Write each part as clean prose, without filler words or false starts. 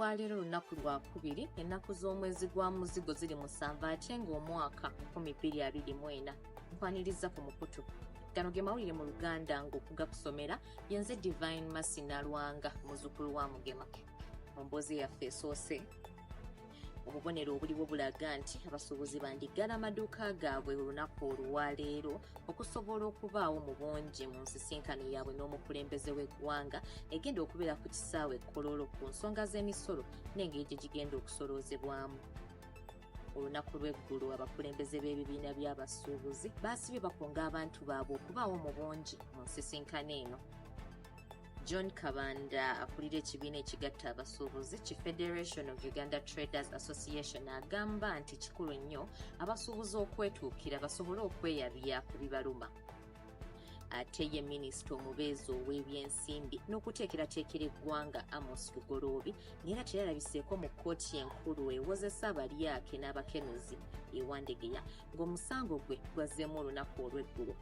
olwaleero lunaku lwa 2 ennaku z'omwezi gwa muzigo ziri 7 ate ng'omwaka 2024. Nkwaniriza ku mukutu. Gano ge mawulire mu Luganda ng'okugakusomera yenze Divine Masina Lwanga muzzukulu wa Mugema. Mu mboozi yaffe esoose obubonero obuliwo bulaga nti abasuubuzi bandiggala amaduuka gaabwe olunaku olwaleero okusobola okubaawo mu bungi mu nsisinkano yaabwe n'omukulembeze w'eggwanga egenda okubeera ku kisaawe Kololo ku nsonga z'emisolo n'engeri gye gigenda okusoloozebwamu. Olunaku lw'eggulo abakulembeze b'ebibiina by'abasuubuzi baasibye bakunga abantu baabwe okubaawo mu bungi mu nsisinkano eno. John Kabanda akulira ekibiina ekigatta abasuubuzi ki Federation of Uganda Traders Association agamba nti kikulu nnyo abasuubuzi okwetuukira basobole okweyabya ku bibaluma. Ate ye Minisita omubeezi ow'ebyensimbi n'okuteekerateekera eggwanga Amos Lugoloobi n'era teyalabiseeko mu kkooti enkulu ewoza Ssabasajja n'abakenuzi ewandegeya ng'omusango gwe gwazzeemu olunaku olw'eggulo.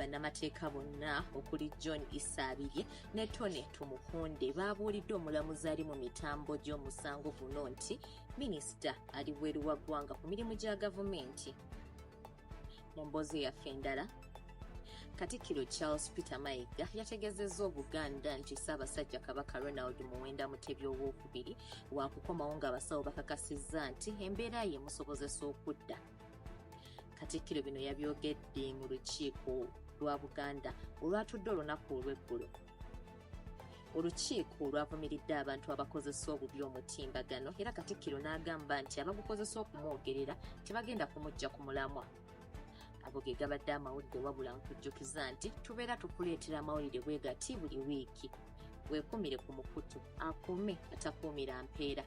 Bannamateeka bonna okuli John Isabirye ne Tone Tumukunde baabuulidde omulamuzi ali mu mitambo gy'omusango guno nti minisita ali bweru wa ggwanga ku mirimu gya gavumenti. Mu mboozi yaffe endala, Katikkiro Charles Peter Mayiga yategezezza Obuganda nti Ssabasajja Kabaka Ronald Muwenda Mutebi owookubiri waakukomawo ng'abasawo bakakasizza nti embeera ye emusobozesa okudda. Katikkiro bino yabyogedde mu lukiiko lwa Buganda olwatudde olunaku olw'eggulo. Olukiiko lwavumiridde abantu abakozesa obubi omutimbagano era Katikkiro n'agamba nti abagukozesa okumwogerera tebagenda kumuggya ku mulamwa. Ago ge gabadde amawulire wabula nkujjukiza nti tubeera tukuleetera amawulire bwe gati buli wiiki. Weekumire ku mukutu akuume atakuumira mpeera.